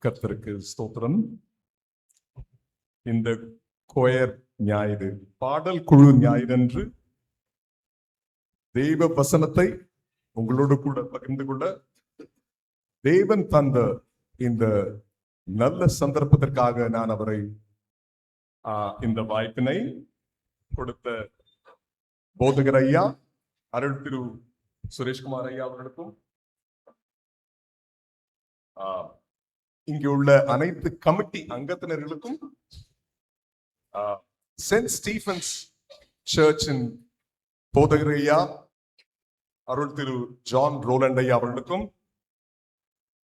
கர்த்தருக்கு ஸ்தோத்திரம். இந்த கோயர் ஞாயிறு, பாடல் குழு ஞாயிறன்று தெய்வ வசனத்தை உங்களோடு கூட பகிர்ந்து கொள்ள தேவன் தந்த இந்த நல்ல சந்தர்ப்பத்திற்காக நான் அவரை இந்த வாய்ப்பினை கொடுத்த போதகர் ஐயா அருள் திரு சுரேஷ்குமார் ஐயா அவர்களுக்கும் இங்கு உள்ள அனைத்து கமிட்டி அங்கத்தினர்களுக்கும் சென்ட் ஸ்டீஃபன்ஸ் சர்ச்சின் போதகர் ஐயா அருள் திரு ஜான் ரோலண்ட் ஐயா அவர்களுக்கும்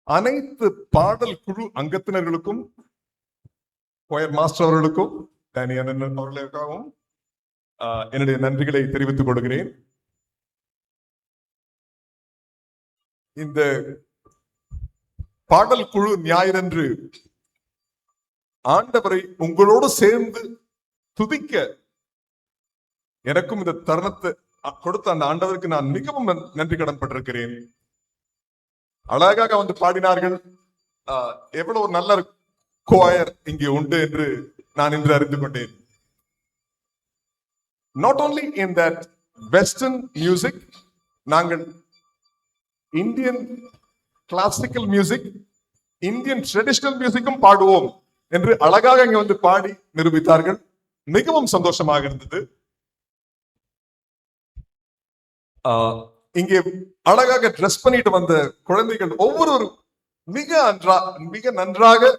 அனைத்து பாடல் குழு அங்கத்தினர்களுக்கும் கோயர் மாஸ்டர் அவர்களுக்கும் அவர்களுக்காகவும் என்னுடைய நன்றிகளை தெரிவித்துக் கொள்கிறேன். இந்த பாடல் குழு ஞாயிறன்று ஆண்டவரை உங்களோடு சேர்ந்து துதிக்க எனக்கும் இந்த தருணத்தை கொடுத்த அந்த ஆண்டவருக்கு நான் மிகவும் நன்றி கடன் பட்டிருக்கிறேன். அழகாக வந்து பாடினார்கள். எவ்வளவு நல்ல கோயர் இங்கே உண்டு என்று நான் இன்று அறிந்து கொண்டேன். Not only in that western music, நாங்கள் Indian classical music, Indian traditional மியூசிக்கும் பாடுவோம் என்று அழகாக இங்க வந்து பாடி நிரூபித்தார்கள். மிகவும் சந்தோஷமாக இருந்தது. இங்கே அழகாக ட்ரெஸ் பண்ணிட்டு வந்த குழந்தைகள் ஒவ்வொருவரும் மிக நன்றாக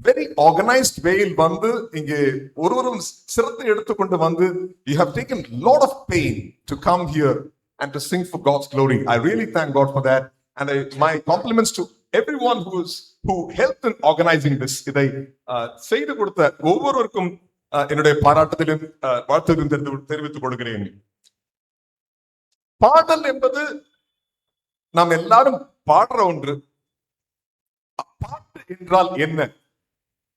வெரி ஆர்கனைஸ்ட் வேயில் வந்து இங்கே ஒருவரும் சிரத்தை எடுத்துக்கொண்டு வந்து you have taken lot of pain to come here and to sing for God's glory. I really thank God for that, and my compliments to everyone who helped in organizing this. இதை செய்து கொடுத்த ஒவ்வொருவருக்கும் என்னுடைய பாராட்டுதலும் வாழ்த்துதலும் தெரிவித்துக் கொள்கிறேன். பாடல் என்பது நாம் எல்லாரும் பாடுற ஒன்று. பாட்டு என்றால் என்ன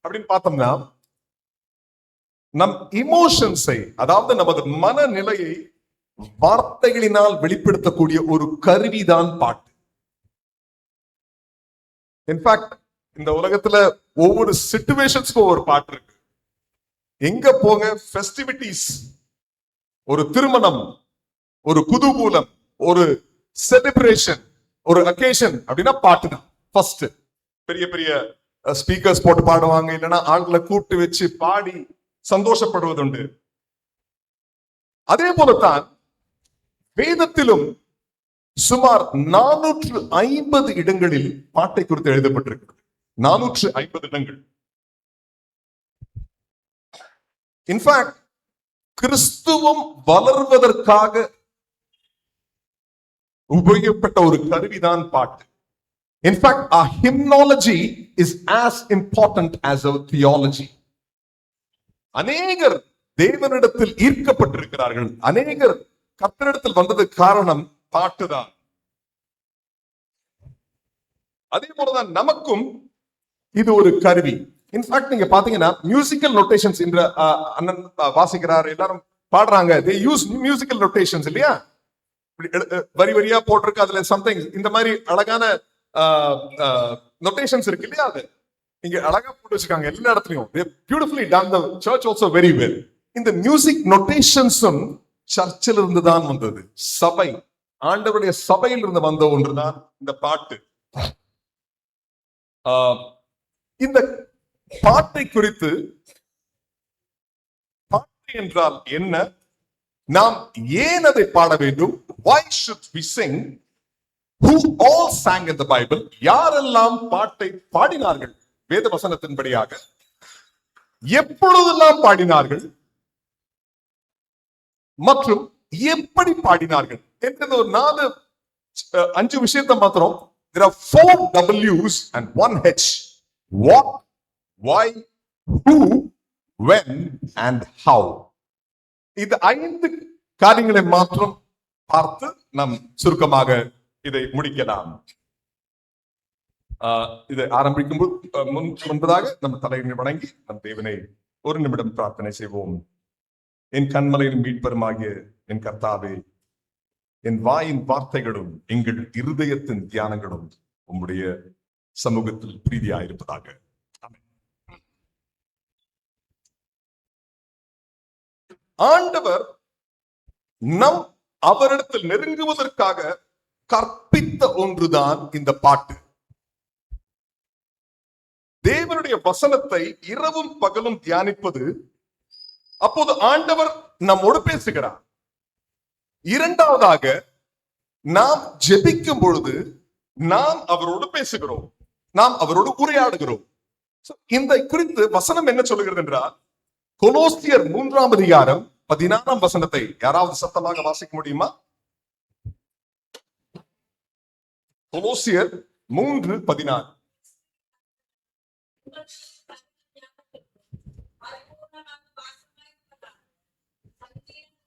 அப்படின்னு பார்த்தோம்னா, நம் இமோஷன்ஸை, அதாவது நமது மனநிலையை வார்த்தைகளினால் வெளிப்படுத்தக்கூடிய ஒரு கருவிதான் பாட்டு. இன்ஃபேக்ட் இந்த உலகத்துல ஒவ்வொரு சிச்சுவேஷன்ஸ்க்கும் ஒரு பாட்டு இருக்கு. எங்க போங்க, ஃபெஸ்டிவிட்டிஸ், ஒரு திருமணம், ஒரு குதூகூலம், ஒரு செலிப்ரேஷன், ஒரு அகேஷன் அப்படின்னா பாட்டு தான் ஃபர்ஸ்ட். பெரிய பெரிய ஸ்பீக்கர்ஸ் போட்டு பாடுவாங்க, இல்லைன்னா ஆண்களை கூப்பிட்டு வச்சு பாடி சந்தோஷப்படுவதுண்டு. அதே போலத்தான் வேதத்திலும் சுமார் 450 இடங்களில் பாட்டை குறித்து எழுதப்பட்டிருக்கிறது. 450 இடங்கள். இன்ஃபேக்ட் கிறிஸ்துவம் வளர்வதற்காக உபயோகப்பட்ட ஒரு கருவிதான் பாட்டு. In fact, our hymnology is as important as our theology. அநேகர் தேவனிடத்தில் ஈர்க்கப்பட்டிருக்கிறார்கள். அநேகர் கர்த்தரிடத்தில் வந்தது காரணம் பாட்டுதான். அதே போலதான் நமக்கும் இது ஒரு கருவி. இன்ஃபேக்ட் நீங்க பாத்தீங்கன்னா மியூசிக்கல் நோட்டேஷன்ஸ் என்ற அண்ணன் வாசிக்கிறார், எல்லாரும் பாடுறாங்க. they use musical notations இல்லையா? வரி வரியா போட்டிருக்கு, அதுல சம்திங் இந்த மாதிரி அழகான நோட்டேஷன்ஸ் இருக்கு இல்லையா? அது இங்க அழகா போட்டு வச்சிருக்காங்க எல்லா இடத்துலயும். they beautifully done, the church also very well. இந்த மியூசிக் நோட்டேஷன்ஸும் சர்ச்சில் இருந்து தான் வந்தது. சபை, ஆண்டவருடைய சபையில் இருந்து வந்த ஒன்றுதான் இந்த பாட்டு. இந்த பாட்டை குறித்து, பாட்டு என்றால் என்ன, நாம் ஏன் அதை பாட வேண்டும், why should we sing, who all sang in the Bible, யாரெல்லாம் பாட்டை பாடினார்கள் வேத வசனத்தின்படியாக, எப்பொழுதெல்லாம் பாடினார்கள் மற்றும் எப்படி பாடினார்கள் என்கிறது ஒரு 4-5 விஷயத்தை மாத்திரம். there are 4 W's and 1 H. what, why, who, when and how. இந்த 5 காரியங்களை மாத்திரம் பார்த்து நாம் சுருக்கமாக இதை முடிக்கலாம். இதை ஆரம்பிக்கும் முன்பதாக நம் தலைவனை வணங்கி நம் தேவனை ஒரு நிமிடம் பிரார்த்தனை செய்வோம். என் கண்மலையின் மீட்பருமாகிய என் கர்த்தாவே, என் வாயின் வார்த்தைகளும் எங்கள் இருதயத்தின் தியானங்களும் உம்முடைய சமூகத்தில் பிரீதியாயிருப்பதாக. ஆண்டவர் நம் அவரிடத்தில் நெருங்குவதற்காக கற்பித்த ஒன்றுதான் இந்த பாட்டு. தேவனுடைய வசனத்தை இரவும் பகலும் தியானிப்பது. அப்போது ஆண்டவர் நம்மோடு பேசுகிறார். இரண்டாவதாக, நாம் ஜெபிக்கும் பொழுது நாம் அவரோடு பேசுகிறோம், நாம் அவரோடு உரையாடுகிறோம். இந்த குறித்து வசனம் என்ன சொல்லுகிறது என்றால், கொலோசியர் 3ஆம் அதிகாரம் 16ஆம் வசனத்தை யாராவது சத்தமாக வாசிக்க முடியுமா? கொலோசியர் 3:16.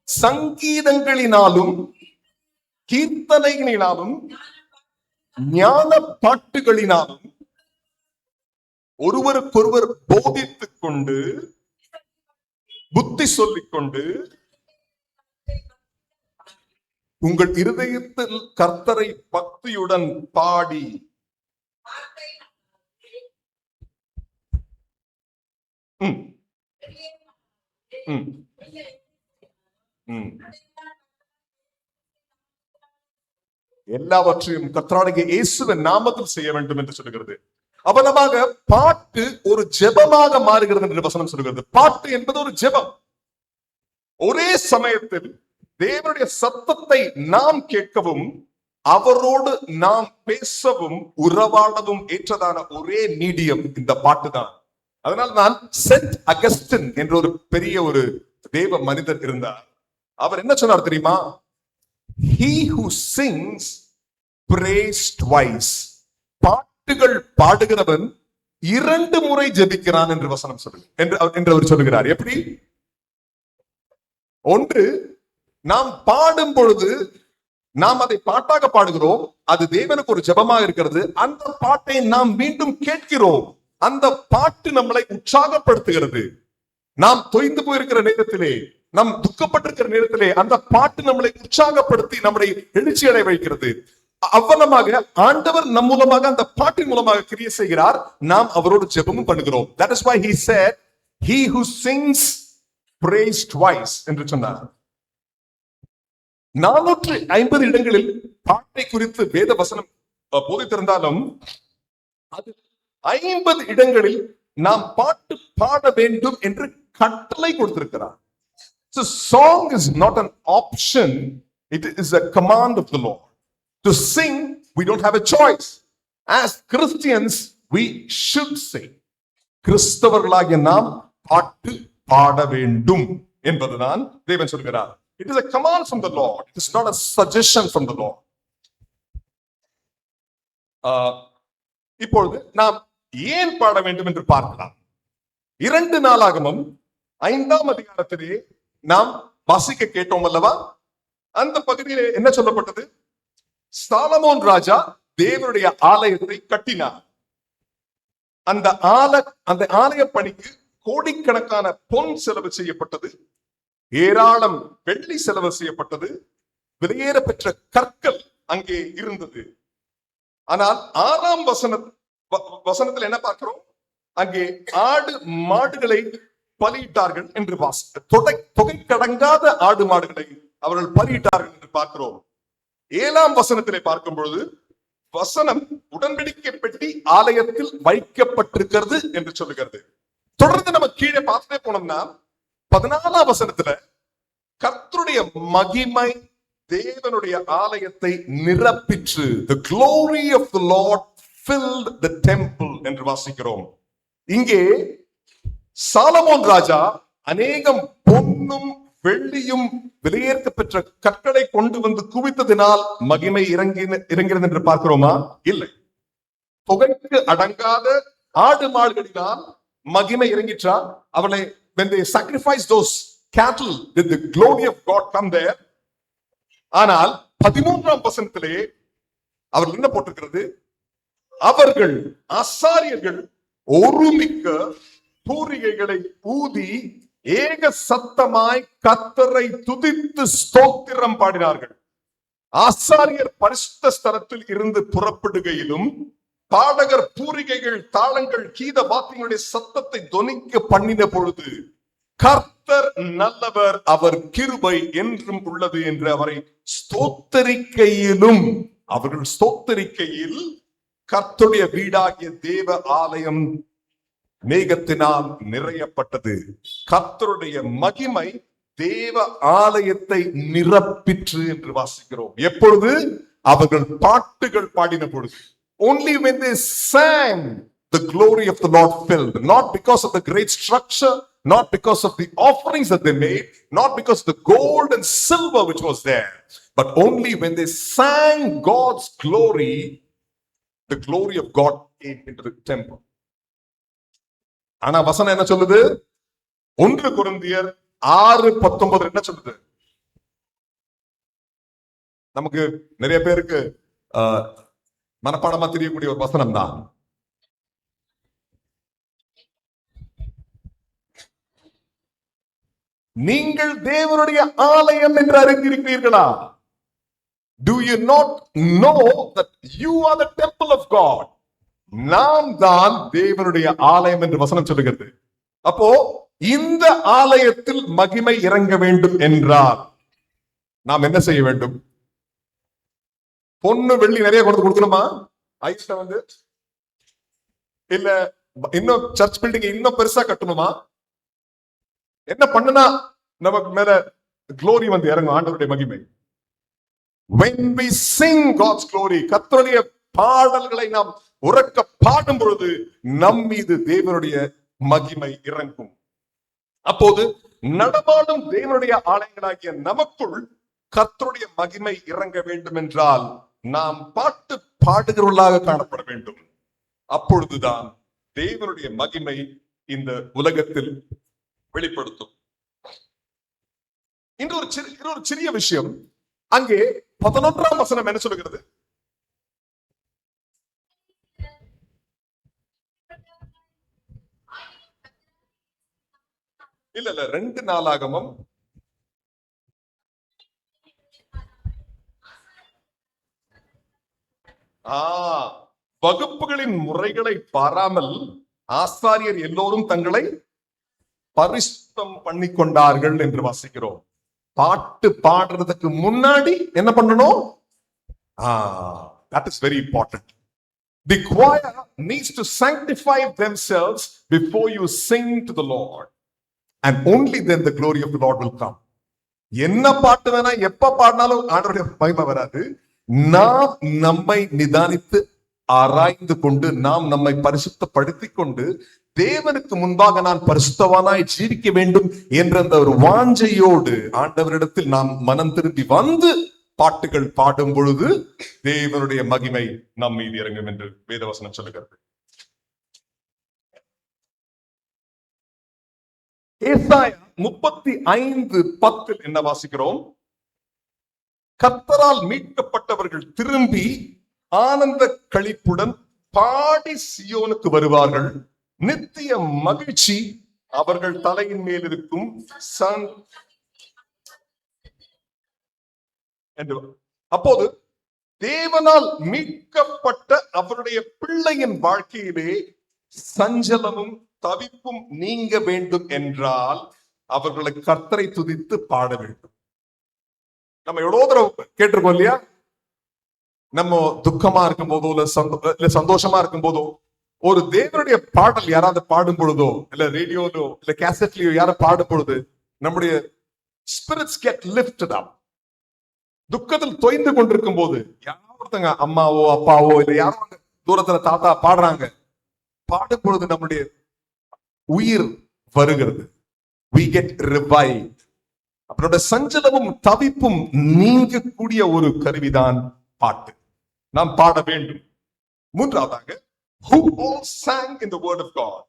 சங்கீதங்களினாலும் கீர்த்தனைகளினாலும் ஞான பாட்டுகளினாலும் ஒருவருக்கொருவர் போதித்துக் கொண்டு புத்தி சொல்லிக் கொண்டு உங்கள் இருதயத்தில் கர்த்தரை பக்தியுடன் பாடி எல்லாவற்றையும் கர்த்தராகிய இயேசுவின் நாமத்தில் செய்ய வேண்டும் என்று சொல்லுகிறது. அவலமாக பாட்டு ஒரு ஜெபமாக மாறுகிறது என்று வசனம் சொல்கிறது. பாட்டு என்பது ஒரு ஜெபம். ஒரே சமயத்தில் தேவனுடைய சத்தத்தை நாம் கேட்கவும் அவரோடு நாம் பேசவும் உறவாடவும் ஏற்றதான ஒரே மீடியம் இந்த பாட்டு தான். அதனால் நான் சென்ட் அகஸ்டின் என்ற ஒரு பெரிய ஒரு தேவ மனிதர் இருந்தார். அவர் என்ன சொன்னார் தெரியுமா? He who sings prays twice. பாட்டுகள் பாடுகிறவன் 2 முறை ஜெபிக்கிறான் என்று வசனம் சொல்லுங்க என்று அவர் சொல்லுகிறார். எப்படி? ஒன்று, நாம் பாடும் பொழுது நாம் அதை பாட்டாக பாடுகிறோம், அது தேவனுக்கு ஒரு ஜெபமாக இருக்கிறது. அந்த பாட்டை நாம் மீண்டும் கேட்கிறோம், அந்த பாட்டு நம்மளை உற்சாகப்படுத்துகிறது. நாம் தொய்ந்து போயிருக்கிற நேரத்திலே, நாம் துக்கப்பட்டிருக்கிற நேரத்திலே அந்த பாட்டு நம்மளை உற்சாகப்படுத்தி நம்மளை எழுச்சி அடைய வைக்கிறது. அவ்வளமாக ஆண்டவர் நம் மூலமாக அந்த பாட்டின் மூலமாக கிரியை செய்கிறார். நாம் அவரோடு ஜெபமும் பண்ணுகிறோம். That is why he said, he who sings prays twice என்று சொன்னார். 450 இடங்களில் பாட்டை குறித்து வேத வசனம் போதித்திருந்தாலும் அது 50 இடங்களில் நாம் பாட்டு பாட வேண்டும் என்று கட்டளை கொடுத்திருக்கிறார். So song is not an option, it is a command of the Lord. To sing, we don't have a choice. As Christians, we should sing. கிறிஸ்தவர்களாகிய நாம் பாட்டு பாட வேண்டும் என்பதுதான் தேவன் சொல்கிறார். It is a command from the Lord. It is not a suggestion from the Lord. இப்பொழுது நாம் ஏன் பாட வேண்டும் என்று பார்க்கலாம். 2 நாளாகமம் 5ஆம் அதிகாரத்திலே நாம் வாசிக்க கேட்டோம் அல்லவா? அந்த பகுதியிலே என்ன சொல்லப்பட்டது? சாலமோன் ராஜா தேவனுடைய ஆலயத்தை கட்டினார். அந்த ஆலய பணிக்கு கோடிக்கணக்கான பொன் செலவு செய்யப்பட்டது, ஏராளம் வெள்ளி செலவு செய்யப்பட்டது, வெளியேற பெற்ற கற்கள் அங்கே இருந்தது. ஆனால் 6ஆம் வசனத்தில் என்ன பார்க்கிறோம்? அங்கே ஆடு மாடுகளை பலியிட்டார்கள் என்று தொகை கடங்காத ஆடு மாடுகளை அவர்கள் பலியிட்டார்கள் என்று பார்க்கிறோம். 7ஆம் வசனத்திலே பார்க்கும் பொழுது வசனம் உடன்படிக்கை பெட்டி ஆலயத்தில் வைக்கப்பட்டிருக்கிறது என்று சொல்லுகிறது. தொடர்ந்து நம்ம கீழே பார்த்துட்டே போனோம்னா 14ஆம் வசனத்துல கர்த்தருடைய மகிமை தேவனுடைய ஆலயத்தை நிரப்பிற்று. The glory of the Lord filled the temple என்று வாசிக்கிறோம். இங்கே சாலமோன் ராஜா அநேகம் பொன்னும் வெள்ளியும் வெளியேற்ற பெற்ற கற்களை கொண்டு வந்து குவித்ததினால் மகிமை இறங்கிறது என்று பார்க்கிறோமா? இல்லை. தொகைக்கு அடங்காத ஆடு மாடுகளினால் மகிமை இறங்கிற்றா? அவளை when they sacrifice those cattle, did the glory of God come there? ஆனால் 13ஆம் வசனத்திலே அவர்கள் என்ன போட்டிருக்கிறது? அவர்கள் ஆசாரியர்கள் ஒருமிக்க பூரிகைகளை ஊதி ஏக சத்தமாய் கர்த்தரை துதித்து ஸ்தோத்திரம் பாடினார்கள். ஆசாரியர் பரிசுத்த ஸ்தலத்தில் இருந்து புறப்படுகையிலும் பாடகர் பூரிகைகள், தாளங்கள், கீத வாத்தியங்களுடைய சத்தத்தை தொனிக்க பண்ணின பொழுது கர்த்தர் நல்லவர், அவர் கிருபை என்றும் உள்ளது என்று அவரை ஸ்தோத்தரிக்கையிலும், அவர்கள் ஸ்தோத்தரிக்கையில் கர்த்தருடைய வீடாகிய தேவ ஆலயம் மேகத்தினால் நிறையப்பட்டது. கர்த்தருடைய மகிமை தேவ ஆலயத்தை நிரப்பிற்று என்று வாசிக்கிறோம். எப்பொழுது? அவர்கள் பாட்டுகள் பாடின பொழுது. Only when they sang, the glory of the Lord filled. Not because of the great structure, not because of the offerings that they made, not because of the gold and silver which was there, but only when they sang God's glory, the glory of God came into the temple. ஆனா வசனம் என்ன சொல்லுது? 1 கொரிந்தியர் 6:19 என்ன சொல்லுது? நமக்கு நிறைய பேருக்கு மனப்பாடமா தெரியக்கூடிய ஒரு வசனம் தான். நீங்கள் தேவனுடைய ஆலயம் என்று அறிந்திருக்கிறீர்களா? Do you not know that you are the temple of God? நாம் தான் தேவனுடைய ஆலயம் என்று வசனம் சொல்லுகிறது. அப்போ இந்த ஆலயத்தில் மகிமை இறங்க வேண்டும் என்றால் நாம் என்ன செய்ய வேண்டும்? பொண்ணு வெள்ளி நிறைய கொண்டு கொடுக்கணுமா? ஐஸ்ல வந்து இல்ல இன்னும் சர்ச் பில்டிங் இன்னும் பெருசா கட்டணுமா? என்ன பண்ணுனா நமக்கு மேல glory வந்து இறங்கும், ஆண்டவருடைய மகிமை. When we sing God's glory, கர்த்தருடைய பாடல்களை நாம் உரக்க பாடும் பொழுது நம் மீது தேவனுடைய மகிமை இறங்கும். அப்போது நடமாடும் தேவனுடைய ஆலயங்களாகிய நமக்குள் கர்த்தருடைய மகிமை இறங்க வேண்டும் என்றால் நாம் பாட்டு பாடுகிறவர்களாக காணப்பட வேண்டும். அப்பொழுதுதான் தேவனுடைய மகிமை இந்த உலகத்தில் வெளிப்படுத்தும். இன்னொரு சிறிய விஷயம், அங்கே 11ஆம் வசனம் என்ன சொல்லுகிறது? இல்ல 2 நாளாகமம் வகுப்புகளின் முறைகளை பாராமல் ஆசாரியர் எல்லோரும் தங்களை பரிசுத்தம் பண்ணி கொண்டார்கள் என்று வாசிக்கிறோம். பாட்டு பாடுறதுக்கு முன்னாடி என்ன பண்ணணும்? That is very important. The choir needs to sanctify themselves before you sing to the Lord, and only then the glory of the Lord will come. என்ன பாட்டு வேணா எப்ப பாடினாலும் ஆண்டவருடைய மகிமை வராது. நாம் நம்மை நிதானித்து ஆராய்ந்து கொண்டு நாம் நம்மை பரிசுத்தப்படுத்திக் கொண்டு தேவனுக்கு முன்பாக நான் பரிசுத்தவானாய் ஜீவிக்க வேண்டும் என்ற அந்த ஒரு வாஞ்சையோடு ஆண்டவரிடத்தில் நாம் மனம் திரும்பி வந்து பாட்டுகள் பாடும் பொழுது தேவனுடைய மகிமை நம் மீது இறங்கும் என்று வேதவசனம் சொல்லுகிறது. ஏசாயா 35:10 என்ன வாசிக்கிறோம்? கர்த்தரால் மீட்கப்பட்டவர்கள் திரும்பி ஆனந்த களிப்புடன் பாடி சியோனுக்கு வருவார்கள். நித்திய மகிழ்ச்சி அவர்கள் தலையின் மேல் இருக்கும். அப்போது தேவனால் மீட்கப்பட்ட அவருடைய பிள்ளையின் வாழ்க்கையிலே சஞ்சலமும் தவிப்பும் நீங்க வேண்டும் என்றால் அவர்களை கர்த்தரை துதித்து பாட வேண்டும். நம்ம எவ்வளவு தடவை கேட்டிருக்கோம் இல்லையா? நம்ம துக்கமா இருக்கும் போதோ இல்ல சந்தோஷமா இருக்கும் போதோ ஒரு தேவனுடைய பாடல் யாராவது பாடும் பொழுதோ இல்ல ரேடியோலோ இல்ல கேசட்லயோ யாரும் பாடும் பொழுது நம்முடைய ஸ்பிரிட்ஸ் கெட் லிஃப்டட் அப். துக்கத்தில் தொய்ந்து கொண்டிருக்கும் போது யாரொருத்தங்க அம்மாவோ அப்பாவோ இல்ல யாரோ தூரத்துல தாத்தா பாடுறாங்க, பாடும் பொழுது நம்முடைய உயிர் வருகிறது. We get revived. அவருடைய சஞ்சலமும் தவிப்பும் நீங்கக்கூடிய ஒரு கருவிதான் பாட்டு. நாம் பாட வேண்டும். மூன்றாவதாக, who all sang in the word of God.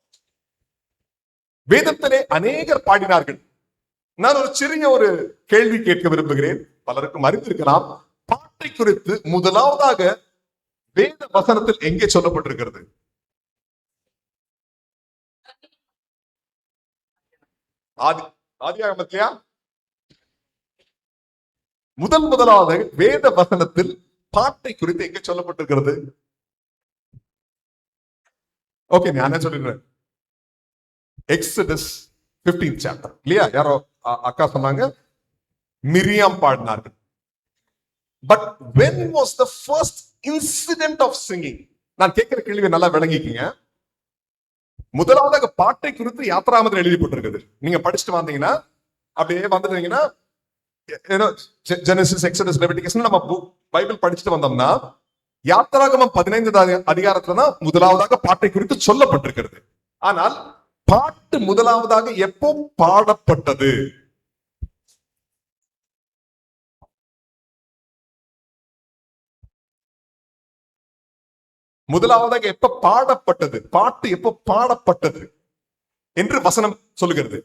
வேதத்திலே அநேகர் பாடினார்கள். நான் ஒரு சிறிய ஒரு கேள்வி கேட்க விரும்புகிறேன். பலருக்கும் அறிந்திருக்கலாம். பாட்டை குறித்து முதலாவதாக வேத வசனத்தில் எங்கே சொல்லப்பட்டிருக்கிறது? ஆதியாகமத்திலயா? முதலாவது வேத வசனத்தில் பாட்டை குறித்து எங்கே சொல்லப்பட்டிருக்கிறது? ஓகே, நான் சொல்லிடுறேன். எக்ஸடஸ் 15th chapter இல்லையா? யாரோ அக்கா சொன்னாங்க மிரியாம் பாடினார்கள். But when was the first incident of singing? நான் கேட்கிற கேள்வி நல்லா விளங்கிக்கீங்க. முதலாவதாக பாட்டை குறித்து யாத்ராமத்தில் எழுதப்பட்டிருக்குது. நீங்க படிச்சுட்டு வந்தீங்கன்னா, அப்படியே வந்துட்டீங்கன்னா, ஜெனசிஸ், எக்ஸடஸ், லெவிட்டிகஸ் நம்ம பைபிள் படிச்சுட்டு வந்தோம்னா, யாத்ராகமம் 15th அதிகாரத்துல தான் முதலாவதாக பாட்டை குறித்து சொல்லப்பட்டிருக்கிறது. ஆனால் பாட்டு முதலாவதாக எப்போ பாடப்பட்டது? முதலாவதாக எப்ப பாடப்பட்டது? பாட்டு எப்போ பாடப்பட்டது என்று வசனம் சொல்லுகிறது.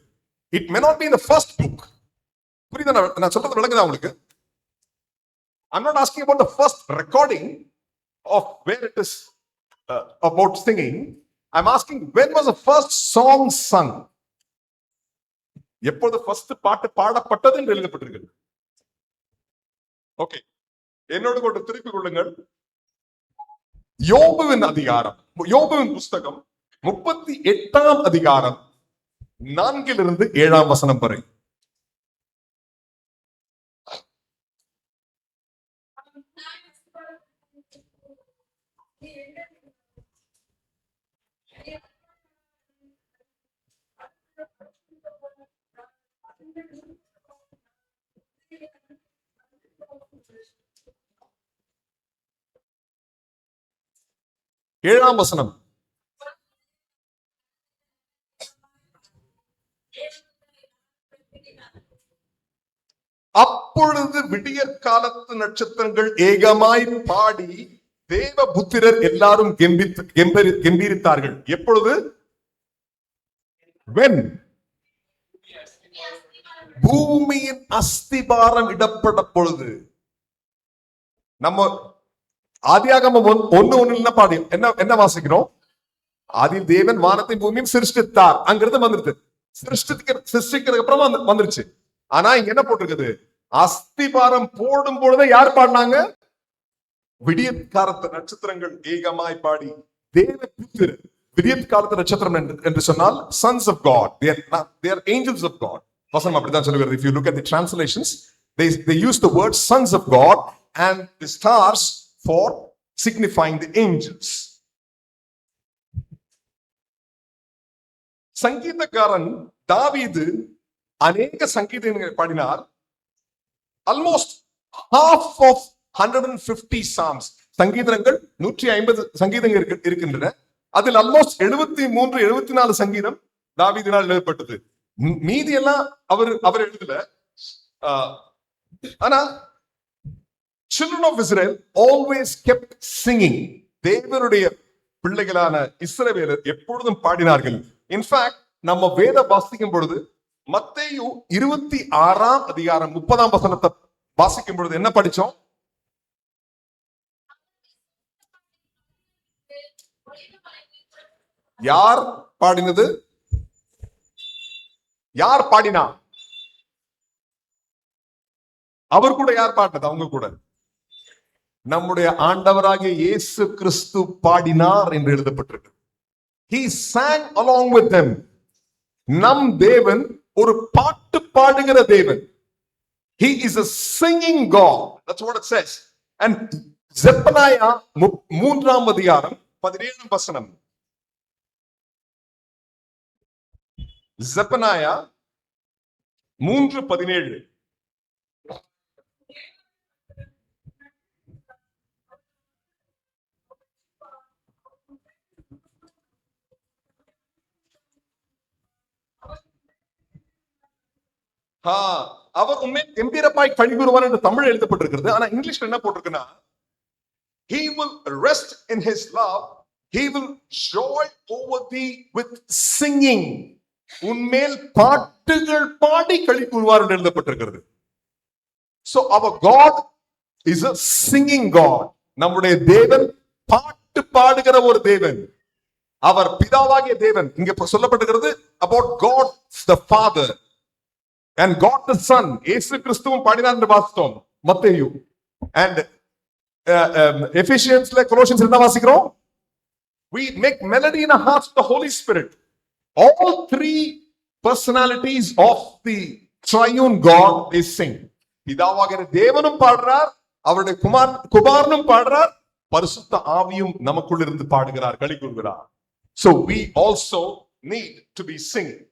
It may not be in the first book. புரியுதா நான் சொல்றது? விளங்குதா உங்களுக்கு? I'm not asking about the first recording of where it is about singing. I'm asking when was the first song sung? எப்போது ஃபர்ஸ்ட் பாட்டு பாடப்பட்டது என்று எழுதப்பட்டிருக்கிறது. ஓகே, என்னோட கொண்டு திருப்பிக் கொள்ளுங்கள். யோபுவின் அதிகாரம், யோபுவின் புஸ்தகம் 38ஆம் அதிகாரம் 4 7 வசனம் வரை. ஏழாம் வசனம். அப்பொழுது விடிய காலத்து நட்சத்திரங்கள் ஏகமாய் பாடி தேவ புத்திரர் எல்லாரும் கெம்பீரித்தார்கள். எப்பொழுது? when பூமியின் அஸ்திபாரம் இடப்பட்ட பொழுது. நம்ம ஆதியாகமம் 1:1 பாடி என்ன வாசிக்கிறோம்? ஆதியில் தேவன் வானத்தை பூமியும் சிருஷ்டித்தார். அங்கிருந்து வந்துருது. சிருஷ்டிக்கிறதுக்கு அப்புறமா வந்துருச்சு. ஆனா இங்க என்ன போட்டிருக்குது? அஸ்திபாரம் போடும் பொழுது யார் பாடினாங்க? விடிய காலத்து நட்சத்திரங்கள் ஏகமாய் பாடி தேவ புத்திரர். விடிய காலத்து நட்சத்திரம் என்று சொன்னால் sons of God, they are angels of God. வசனம் அப்படிதான் சொல்லுகிறது. If you look at the translations, they use the word sons of God and the stars for signifying the angels. சங்கீதக்காரன் தாவீது அநேக சங்கீதங்களை பாடினார். ஆல்மோஸ்ட் half of 150 psalms, சங்கீதங்கள் 150 சங்கீதங்கள் இருக்கின்றன. அதில் ஆல்மோஸ்ட் 73 74 சங்கீதம் தாவீதினால் எழுதப்பட்டது. மீதி எல்லாம் அவர் எழுதல. ஆனா children of Israel always kept singing. தேவனுடைய பிள்ளைகளான இஸ்ரவேலர் எப்பொழுதும் பாடினார்கள். இன்ஃபேக்ட் நம்ம வேத வாசிக்கும் பொழுது மத்தேயு 26ஆம் அதிகாரம் 30ஆம் வசனத்தை வாசிக்கும் பொழுது என்ன படிச்சோம்? யார் பாடினது? யார் பாடினா? அவர் கூட யார் பாடினது? அவங்க கூட நம்முடைய ஆண்டவராகிய இயேசு கிறிஸ்து பாடினார் என்று எழுதப்பட்டிருக்கு. He sang along with them. நம் தேவன் ஒரு பாட்டு பாடுகிற தேவன். He is a singing God. That's what it says. And Zephaniah 3ஆம் அதிகாரம் 17ஆம் வசனம். Zephaniah 3:17. அவர் உண்மை கம்பீரமாய் கழிவுறுவார் என்று தமிழ் எழுதப்பட்டிருக்கிறது. ஆனா இங்கிலீஷ்ல என்ன போட்டிருக்குன்னா, he will rest in his love, he will joy over thee with singing. உன்மேல் பாட்டுகள் பாடி கழிவுறுவார் என்று எழுதப்பட்டிருக்கிறது. So our God is a singing God. நம்முடைய தேவன் பாட்டு பாடுகிற ஒரு தேவன். அவர் பிதாவாகிய தேவன். இங்க சொல்லப்பட்டிருக்கிறது about God the Father and God the Son. இயேசு கிறிஸ்துவும் பாடினார் என்று வாசித்தோம் மத்தேயு. and Ephesians கொலோசியன்ஸ் என்ன வாசிக்கிறோம்? We make melody in our hearts to the Holy Spirit. All three personalities of the triune God, they sing. பிதாவாகிற தேவனும் பாடுறார், அவருடைய குமாரனும் பாடுறார், பரிசுத்த ஆவியும் நமக்குள் இருந்து பாடுகிறார், களி கூறுகிறார். So we also need to be singing.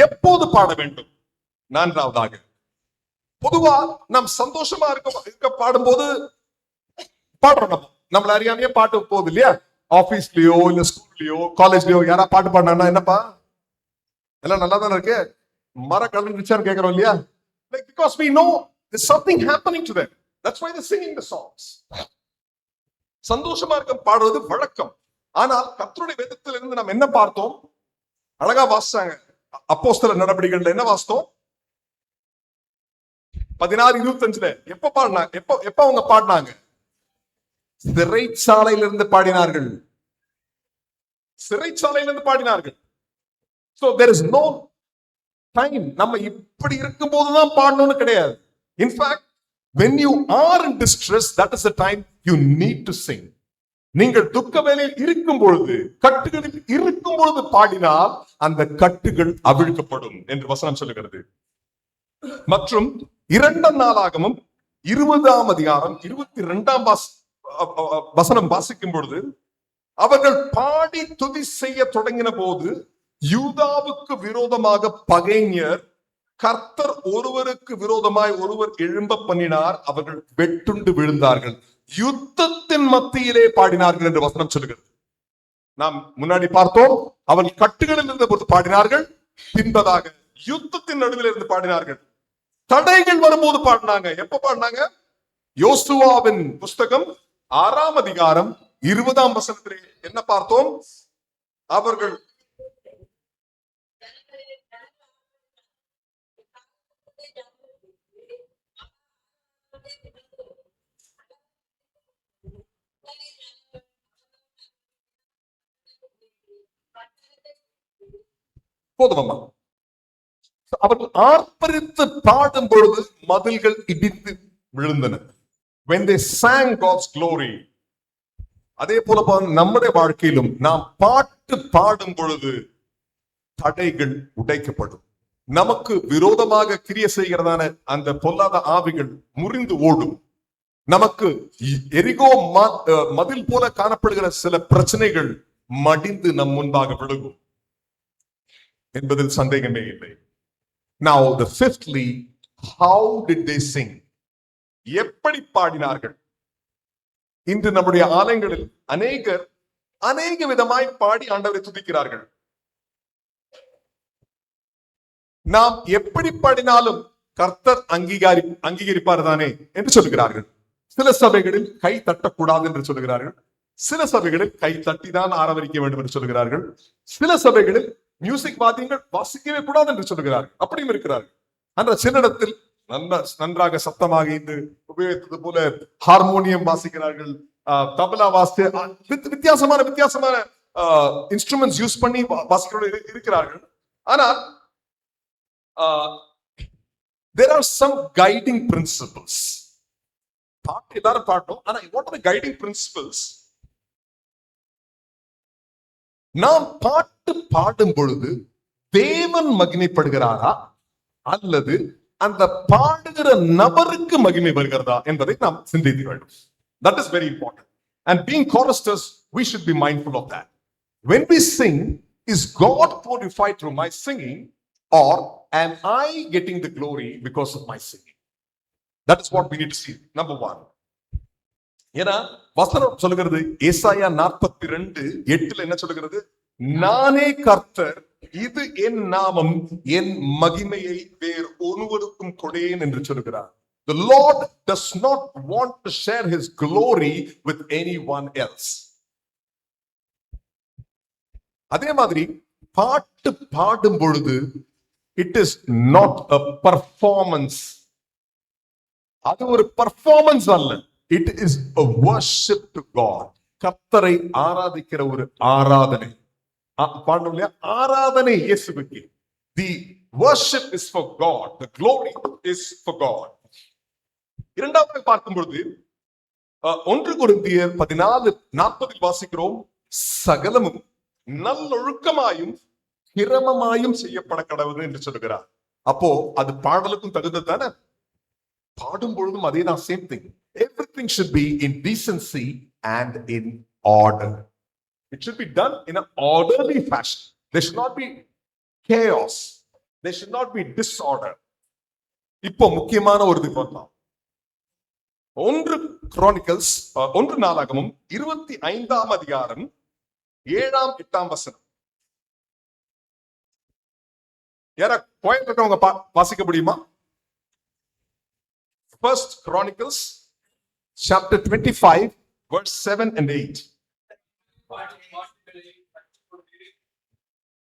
எப்போது பாட வேண்டும்? நான்காவதாக, பொதுவா நாம் சந்தோஷமா இருக்க பாடும்போது பாடுறோம். நம்மள அறியாமையே பாட்டு போகுது இல்லையா? ஆபீஸ்லயோ இல்ல ஸ்கூல்லயோ காலேஜ்லயோ யாரா பாட்டு பாடினா என்னப்பா எல்லாம் நல்லா தானே இருக்கு, மர கலந்துச்சான்னு கேட்கிறோம் இல்லையா? Like, because we know there's something happening to them. That's why they're singing the songs. சந்தோஷமா இருக்க பாடுறது வழக்கம். ஆனால் கர்த்தருடைய வேதத்திலிருந்து நாம் என்ன பார்த்தோம்? அழகா வாசிச்சாங்க. அப்போஸ்தலர் நடபடிகள்ல என்ன வாசித்தோம்? 16:25 எப்ப பாடினாங்க? எப்ப அவங்க பாடினாங்க? சிறைச்சாலையிலிருந்து பாடினார்கள். சிறைச்சாலையிலிருந்து பாடினார்கள். So there is no time. நம்ம இப்படி இருக்கும் போதுதான் பாடணும்னு கிடையாது. In fact, when you are in distress, that is the time you need to sing. நீங்கள் துக்க வேளையில் இருக்கும் பொழுது, கட்டுகளில் இருக்கும் பொழுது பாடினால் அந்த கட்டுகள் அவிழ்க்கப்படும் என்று வசனம் சொல்லுகிறது. மற்றும் 2 நாளாகமம் 20ஆம் அதிகாரம் 22ஆம் வசனம் வாசிக்கும் பொழுது, அவர்கள் பாடி துதி செய்ய தொடங்கின போது யூதாவுக்கு விரோதமாக பகைஞர் கர்த்தர் ஒருவருக்கு விரோதமாய் ஒருவர் எழும்ப பண்ணினார், அவர்கள் வெட்டுண்டு விழுந்தார்கள், யுத்தத்தின் மத்தியிலே பாடினார்கள் என்று வசனம் சொல்லுகிறது. நாம் முன்னாடி பார்த்தோம், அவர்கள் கட்டுகளில் இருந்த போது பாடினார்கள், பின்பதாக யுத்தத்தின் நடுவில் இருந்து பாடினார்கள், தடைகள் வரும்போது பாடினாங்க. எப்ப பாடினாங்க? யோசுவாவின் புஸ்தகம் 6ஆம் அதிகாரம் 20ஆம் வசனத்திலே என்ன பார்த்தோம்? அவர்கள் போதுமா? அவர்கள் ஆர்ப்பரித்து பாடும் பொழுது மதில்கள் இடித்து விழுந்தன. When they sang God's glory. அதே போல நம்முடைய வாழ்க்கையிலும் நாம் பாட்டு பாடும் பொழுது தடைகள் உடைக்கப்படும். நமக்கு விரோதமாக கிரியை செய்கிறதான அந்த பொல்லாத ஆவிகள் முறிந்து ஓடும். நமக்கு எரிகோ மதில் போல காணப்படுகிற சில பிரச்சனைகள் மடிந்து நம் முன்பாக விழுகும் என்பதில் சந்தேகமே இல்லை. Now the fifthly, how did they sing? எப்படி பாடினார்கள்? இன்று நம்முடைய ஆலயங்களில் அநேக விதமாய் பாடி ஆண்டவரை துதிக்கிறார்கள். நாம் எப்படி பாடினாலும் கர்த்தர் அங்கீகரிப்பார் தானே என்று சொல்லுகிறார்கள். சில சபைகளில் கை தட்டக்கூடாது என்று சொல்லுகிறார்கள், சில சபைகளில் கை தட்டிதான் ஆரவரிக்க வேண்டும் என்று சொல்லுகிறார்கள், சில சபைகளில் மியூசிக் வாத்தியங்கள் வாசிக்கவே கூடாது என்று சொல்லுகிறார்கள். அப்படியும் இருக்கிறார்கள். அந்த சின்னிடத்தில் நன்றாக சத்தமாக இன்று உபயோகித்தது போல ஹார்மோனியம் வாசிக்கிறார்கள், தபலா வித்தியாசமான இன்ஸ்ட்ருமெண்ட்ஸ் யூஸ் பண்ணி வாசிக்கிறவர்கள் இருக்கிறார்கள். ஆனால் there are some guiding principles. பாட்டு எல்லாரும் பாட்டோம், ஆனா what are the guiding principles? நாம் பாட்டு பாடும் பொழுது தேவன் மகிமைப்படுகிறாரா அல்லது அந்த பாடுகிற நபருக்கு மகிமை வருகிறதா என்பதை நாம் சிந்திக்க வேண்டும். That is very important. And being choristers, we should be mindful of that. When we sing, is God glorified through my singing, or am I getting the glory because of my singing? That is what we need to see. Number one. ஏன்னா வசனம் சொல்லுகிறது, ஏசாயா 42:8 என்ன சொல்லுகிறது? நானே கர்த்தர், இது என் நாமம், என் மகிமையை வேறு ஒருவருக்கும் கொடேன் என்று சொல்லுகிறார். The Lord does not want to share his glory with anyone else. அதே மாதிரி பாட்டு பாடும் பொழுது it is not a performance. அது ஒரு performance அல்ல. It is a worship to God. கர்த்தரை ஆராதிக்கிற ஒரு ஆராதனை. பாடணும் இல்லையா? ஆராதனை இயேசுவுக்கு. The worship is for God. The glory is for God. இரண்டாவது பார்க்கும் பொழுது 1 கொரிந்தியர் 14:40 வாசிக்கிறோம், சகலமும் நல்லொழுக்கமாயும் கிரமமாயும் செய்யப்பட கடவுது என்று சொல்லுகிறார். அப்போ அது பாடலுக்கும் தகுந்தது தானே? பாடும் பொழுதும் அதே தான், same thing. Everything should be in decency and in order. It should be done in an orderly fashion. There should not be chaos. There should not be disorder. இப்போ முக்கியமான ஒரு இது பண்ணலாம். 1 குரோனிக்கல்ஸ் 1 நாளாகமும் 25ஆம் அதிகாரம் 7ஆம் 8ஆம் வசனம். யாரா கோயில் இருக்கவங்க வாசிக்க முடியுமா? 1 Chronicles chapter 25 verse 7 and 8.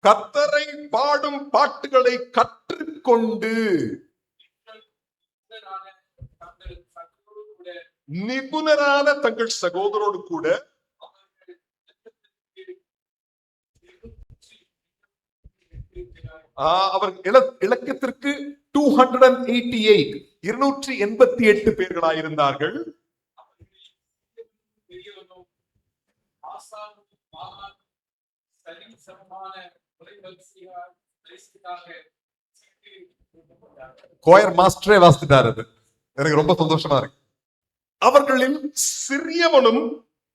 கர்த்தரை பாடும் பாட்டுகளை கற்றுக்கொண்டு நிபுணரான தங்கள் சகோதரோடு கூட அவர் இலக்கத்திற்கு 288 பேர்களாயிருந்தார்கள். கோயர் மாஸ்டரே வாசித்தார். எனக்கு ரொம்ப சந்தோஷமா இருக்கு. அவர்களில் சிறியவனும்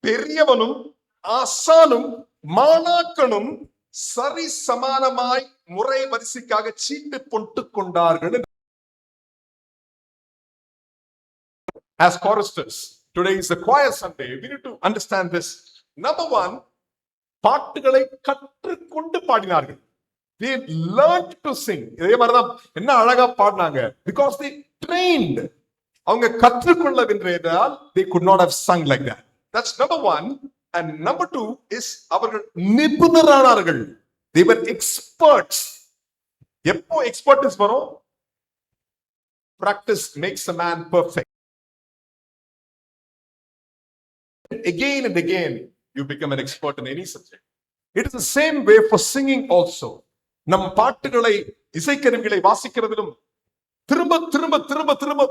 பெரியவனும் ஆசானும் மாணாக்கனும் சரி சமானமாய் முறை வரிசைக்காக சீட்டு போட்டுக் கொண்டார்கள். As choristers, today is the choir Sunday. We need to understand this. Number one, பாட்டுகளை கற்றுக்கொண்டு பாடினார்கள். They learned to sing. இதே மாதிரிதான் என்ன அழகா பாடினாங்க. Because they trained. அவங்க கற்றுக்கொள்ளவில்லையால் they could not have sung like that. That's number one. And number two is அவர்கள் நிபுணரானார்கள். They were experts. எப்போ எக்ஸ்பர்ட்னஸ் வரும்? Practice makes a man perfect. Again and again you become an expert in any subject. It is the same way for singing also. நம் பாட்டுகளை இசைக்கருவிகளை வாசிக்கிறதிலும் திரும்ப திரும்ப திரும்ப திரும்ப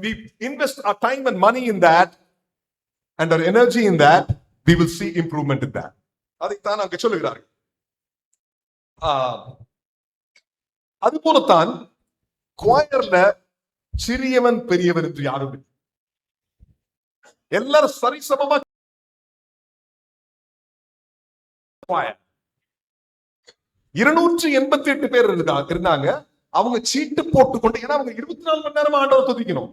we invest our time and money in that and our energy in that, we will see improvement in that. அதைத்தான் அங்க சொல்லுகிறார்கள். அதுபோலத்தான் குவாயர்ல சிறியவன் பெரியவன் என்று யாரும் எல்லாரும் சரிசமமா 288 பேர் இருந்தாங்க. அவங்க சீட்டு போட்டுக்கொண்டு, ஏன்னா அவங்க 24 மணி நேரம் ஆண்டவரை துதிக்கணும்.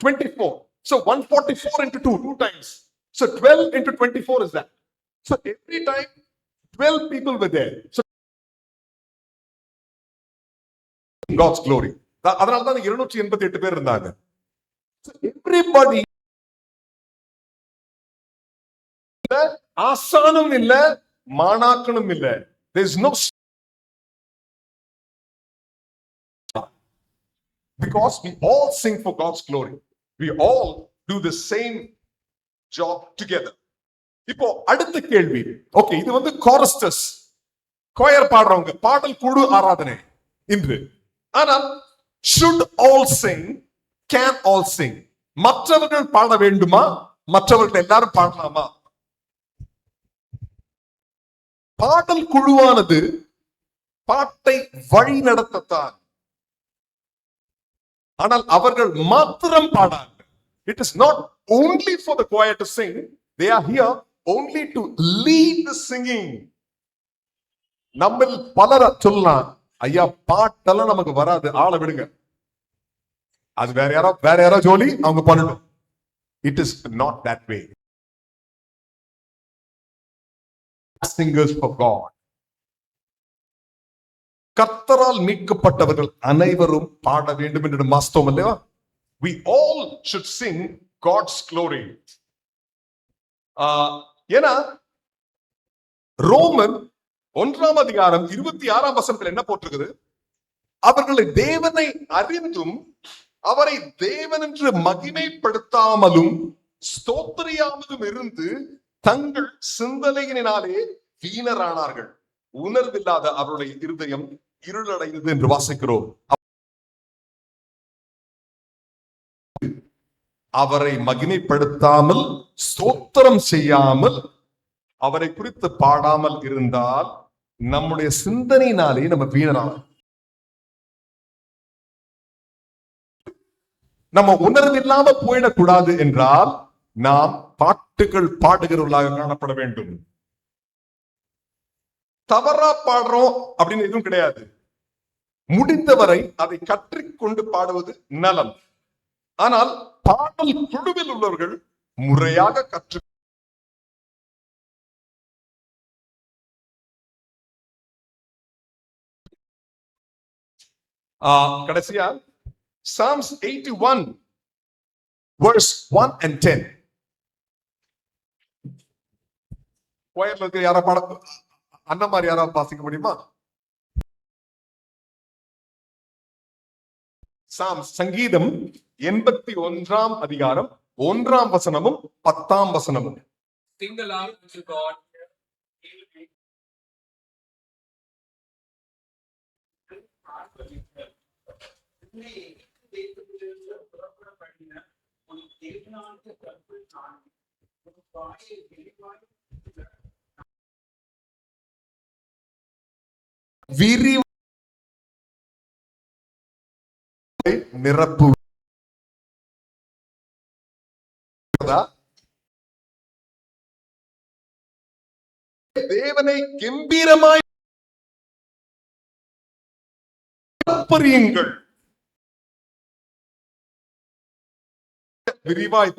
24. So 144 into 2 times. So 12 into 24 is that. So every time 12 people were there. So God's glory. அதனால தான் 288 பேர் இருந்தாங்க. So everybody, ஆசானும் இல்ல மாணாக்கனும் இல்ல. There is no, because we all sing for God's glory. We all do the same job together. இப்போ அடுத்த கேள்வி. Okay, இது வந்து கோரஸ்டர்ஸ், கோயர் பாடுறவங்க, பாடல் குழு ஆராதனை இன்று. ஆனால் should all sing, can all sing? மற்றவர்கள் பாட வேண்டுமா? மற்றவர்கள் எல்லாரும் பாடலாமா? பாடல் குழுவானது பாட்டை வழி நடத்தத்தான், ஆனால் அவர்கள் மாத்திரம் பாடார்கள். It is not only for the choir to sing. They are here only to lead the singing. நம்ம பலர சொல்லலாம், ஐயா பாட்டெல்லாம் நமக்கு வராது, ஆளை விடுங்க, அது வேற யாரோ ஜோலி, அவங்க பண்ணணும். It is not that way. Singers for God. கர்த்தரால் மீட்கப்பட்டவர்கள் அனைவரும் பாட வேண்டும் என்று மாஸ்தோம் அல்லவா? We all should sing God's glory. ஏன்னா ரோமன் 1ஆம் அதிகாரம் 26ஆம் வசனத்தில் என்ன போட்டிருக்குது? அவர்களை தேவனை அறிந்தும் அவரை தேவன் என்று மகிமைப்படுத்தாமலும் ஸ்தோத்திரியாமலும் இருந்து தங்கள் சிந்தனையினாலே வீணரானார்கள். உணர்வில்லாத அவருடைய இருதயம் இருளடைந்தது என்று வாசிக்கிறோம். அவரை மகிமைப்படுத்தாமல் ஸ்தோத்திரம் செய்யாமல் அவரை குறித்து பாடாமல் இருந்தால் நம்முடைய சிந்தனையினாலே நம்ம வீணராகும். நம்ம உணர்வில்லாம போயிடக்கூடாது என்றால் நாம் பாட்டுகள் பாடுகிறவர்களாக காணப்பட வேண்டும். தவறா பாடுறோம் அப்படின்னு எதுவும் கிடையாது. முடிந்தவரை அதை கற்றுக்கொண்டு பாடுவது நலம். ஆனால் பாடல் குழுவில் உள்ளவர்கள் முறையாக கற்று கடைசியா Psalms 81 verse 1 and 10. கோயர்ல இருக்கிற யாரா பாட அண்ணமாரி யாரா வாசிக்க முடியுமா? சங்கீதம் 81 அதிகாரம் 1 வசனமும் 10 வசனமும். Sing aloud to God. நிரப்பு தேவனை கம்பீரமாய் விரிவாய்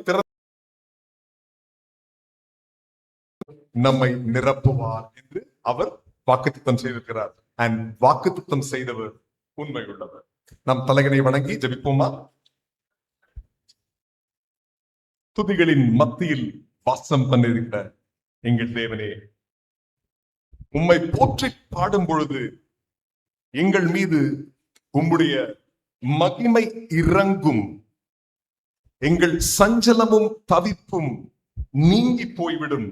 நம்மை நிரப்புவார் என்று அவர் வாக்குத்தத்தம் செய்திருக்கிறார். அண்ட் வாக்குத்தத்தம் செய்தவர் உண்மை உள்ளவர். நம் தலைகளை வணங்கி ஜெபிப்போமா? துதிகளின் மத்தியில் வாசம் பண்ணிருக்கிற எங்கள் தேவனே, உம்மை போற்றி பாடும் பொழுது எங்கள் மீது உம்முடைய மகிமை இறங்கும். எங்கள் சஞ்சலமும் தவிப்பும் நீங்கி போய்விடும்.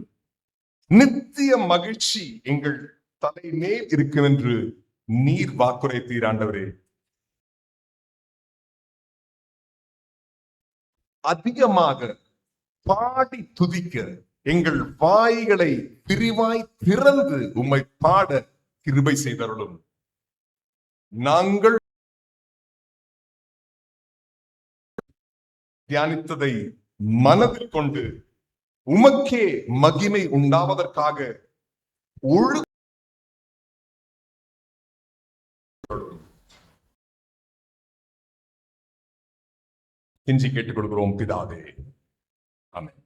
நித்திய மகிழ்ச்சி எங்கள் தலை மேல் இருக்கும் என்று நீர் வாக்குரைத்தீர் ஆண்டவரே. அதிகமாக பாடி துதிக்க எங்கள் வாய்களை விரிவாய் திறந்து உம்மை பாட கிருபை செய்தருளும். நாங்கள் தியானித்ததை மனதில் கொண்டு உமக்கே மகிமை உண்டாவதற்காக கெஞ்சி கேட்டுக் கொள்கிறோம் பிதாவே. ஆமென்.